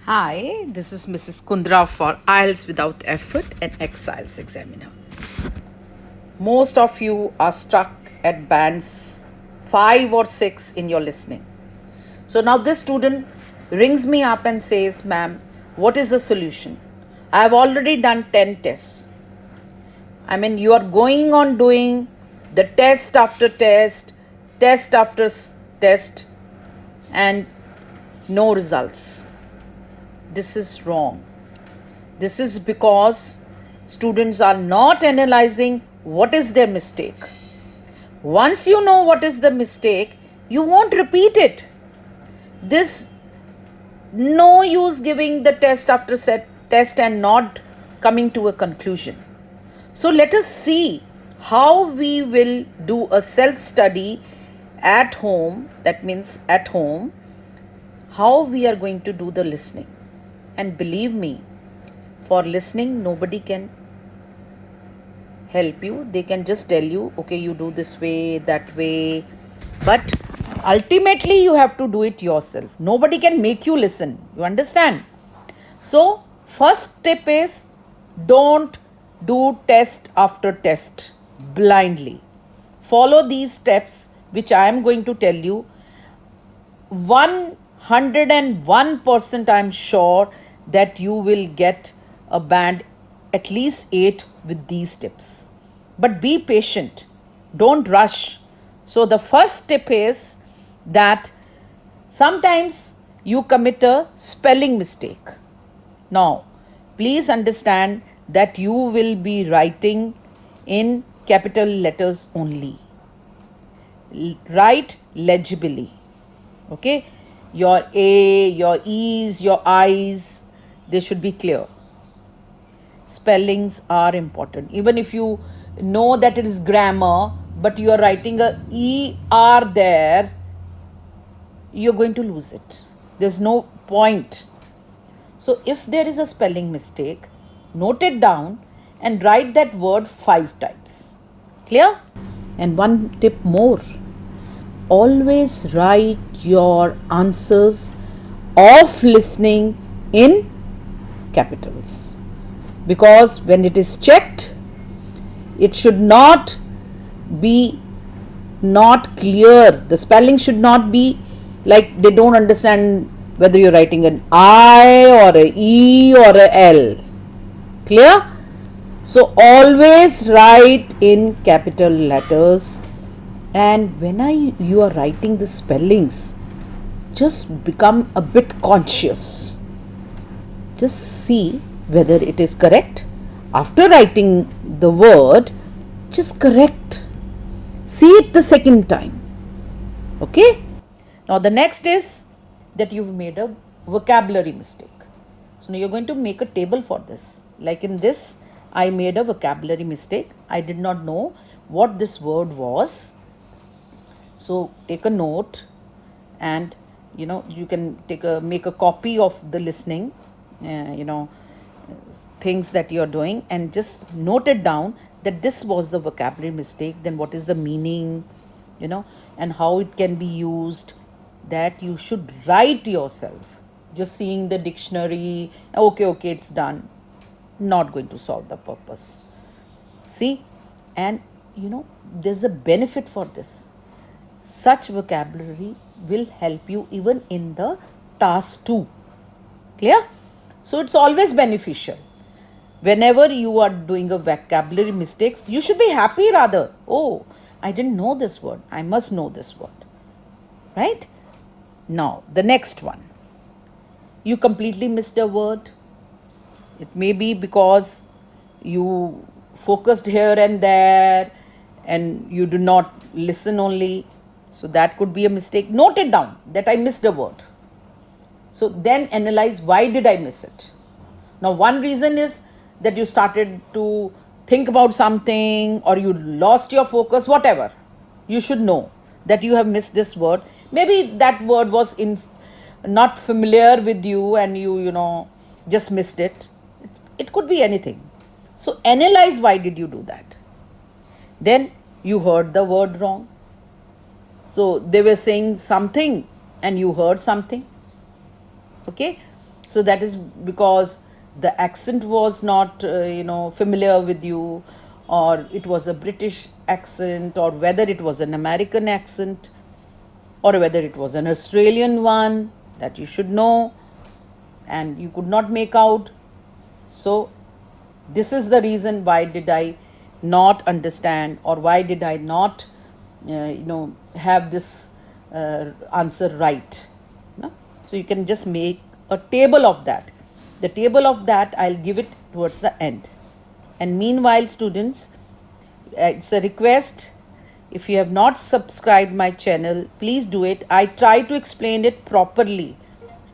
Hi, this is Mrs. Kundra for IELTS Without Effort and Ex IELTS Examiner. Most of you are stuck at bands 5 or 6 in your listening. So now this student rings me up and says, "Ma'am, what is the solution? I have already done 10 tests. I mean, you are going on doing the test after test, test after test, and no results. This is wrong. This is because students are not analyzing what is their mistake. Once you know what is the mistake, you won't repeat it. This no use giving the test after test and not coming to a conclusion. So let us see how we will do a self study at home, that means at home, how we are going to do the listening. And believe me, for listening, nobody can help you. They can just tell you, okay, you do this way, that way. But ultimately, you have to do it yourself. Nobody can make you listen. You understand? So, first tip is don't do test after test blindly. Follow these steps which I am going to tell you. 101% I am sure that you will get a band at least 8 with these tips. But be patient. Don't rush. So the first tip is that sometimes you commit a spelling mistake. Now, please understand that you will be writing in capital letters only. Write legibly. Okay? Your A, your E's, your I's, they should be clear. Spellings are important. Even if you know that it is grammar, but you are writing a ER there, you're going to lose it. There's no point. So if there is a spelling mistake, note it down and write that word 5 times. Clear? And one tip more. Always write your answers of listening in capitals, because when it is checked, it should not be not clear. The spelling should not be like they don't understand whether you're writing an I or a E or a L. Clear? So always write in capital letters, and when you are writing the spellings, just become a bit conscious. Just see whether it is correct. After writing the word, just correct. See it the second time. Okay? Now the next is that you've made a vocabulary mistake. So now you're going to make a table for this. Like in this, I made a vocabulary mistake. I did not know what this word was. So take a note, and you can make a copy of the listening, things that you're doing, and just note it down that this was the vocabulary mistake. Then what is the meaning, and how it can be used. That you should write yourself. Just seeing the dictionary, okay, it's done, not going to solve the purpose. See, and there's a benefit for this. Such vocabulary will help you even in the task 2. Clear? So it's always beneficial. Whenever you are doing a vocabulary mistakes, you should be happy rather. Oh, I didn't know this word. I must know this word. Right? Now, the next one. You completely missed a word. It may be because you focused here and there and you do not listen only. So that could be a mistake. Note it down that I missed a word. So then analyze, why did I miss it? Now one reason is that you started to think about something, or you lost your focus, whatever. You should know that you have missed this word. Maybe that word was not familiar with you and you just missed it. It could be anything. So analyze, why did you do that? Then you heard the word wrong. So they were saying something and you heard something. Okay. So that is because the accent was not, familiar with you, or it was a British accent, or whether it was an American accent, or whether it was an Australian one that you should know and you could not make out. So this is the reason why did I not understand, or why did I not have this answer right. No? So you can just make a table of that. The table of that I'll give it towards the end. And meanwhile, students, it's a request. If you have not subscribed my channel, please do it. I try to explain it properly.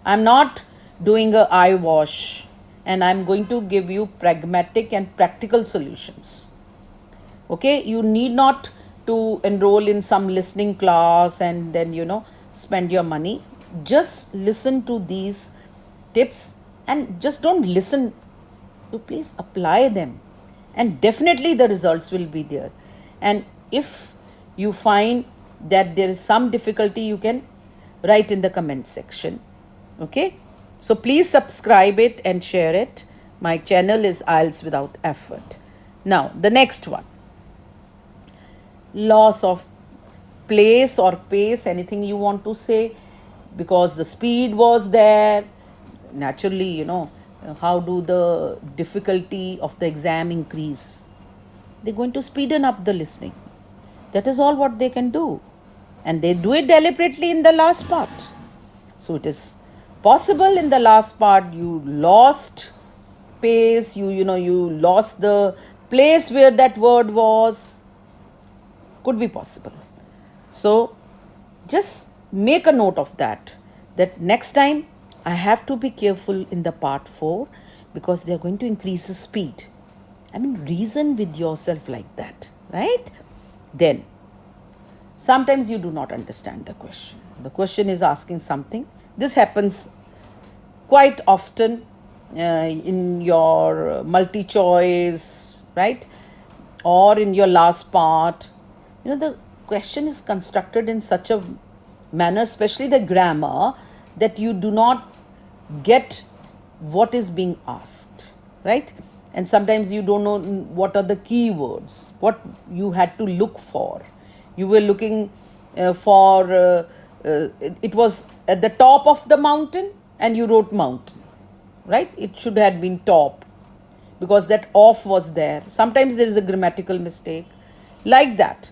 I'm not doing a eye wash, and I'm going to give you pragmatic and practical solutions. Okay, you need not to enroll in some listening class and then spend your money. Just listen to these tips, and just don't listen, you please apply them, and definitely the results will be there. And if you find that there is some difficulty, you can write in the comment section. Okay, so please subscribe it and share it. My channel is IELTS Without Effort. Now the next one, loss of place or pace, anything you want to say, because the speed was there. Naturally, how do the difficulty of the exam increase? They're going to speeden up the listening. That is all what they can do, and they do it deliberately in the last part. So it is possible in the last part you lost pace, you lost the place where that word was. Could be possible. So just make a note of that next time I have to be careful in the part 4, because they are going to increase the speed. I mean, reason with yourself like that, right? Then sometimes you do not understand the question. The question is asking something. This happens quite often in your multi-choice, right? Or in your last part. The question is constructed in such a manner, especially the grammar, that you do not get what is being asked, right? And sometimes you don't know what are the key words, what you had to look for. You were looking for, it was at the top of the mountain and you wrote mountain, right? It should have been top, because that off was there. Sometimes there is a grammatical mistake like that.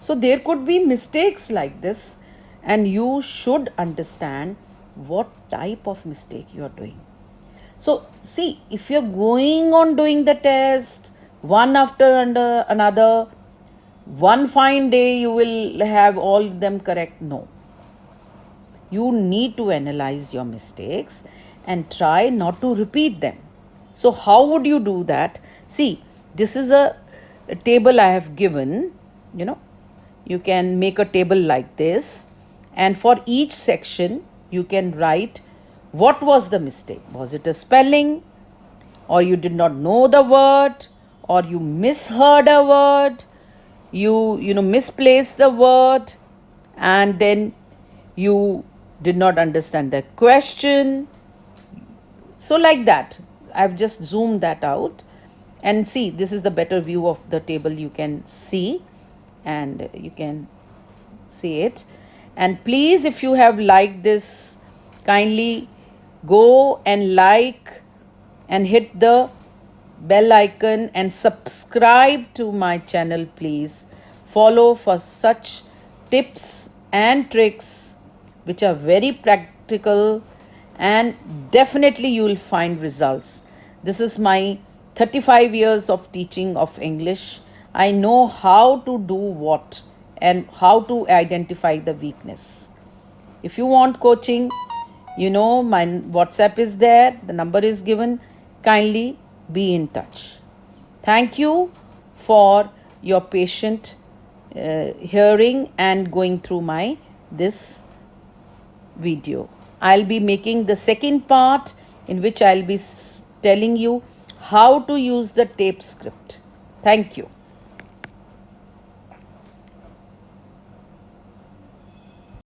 So there could be mistakes like this, and you should understand what type of mistake you are doing. So see, if you're going on doing the test one after another, one fine day you will have all them correct. No. You need to analyze your mistakes and try not to repeat them. So how would you do that? See, this is a table I have given. You can make a table like this, and for each section you can write what was the mistake. Was it a spelling, or you did not know the word, or you misheard a word, you misplaced the word, and then you did not understand the question. So like that, I've just zoomed that out, and see, this is the better view of the table. You can see, and you can see it. And please, if you have liked this, kindly go and like and hit the bell icon and subscribe to my channel, please. Follow for such tips and tricks which are very practical, and definitely you will find results. This is my 35 years of teaching of English. I know how to do what and how to identify the weakness. If you want coaching, my WhatsApp is there, the number is given. Kindly be in touch. Thank you for your patient hearing and going through this video. I'll be making the second part, in which I'll be telling you how to use the tape script. Thank you.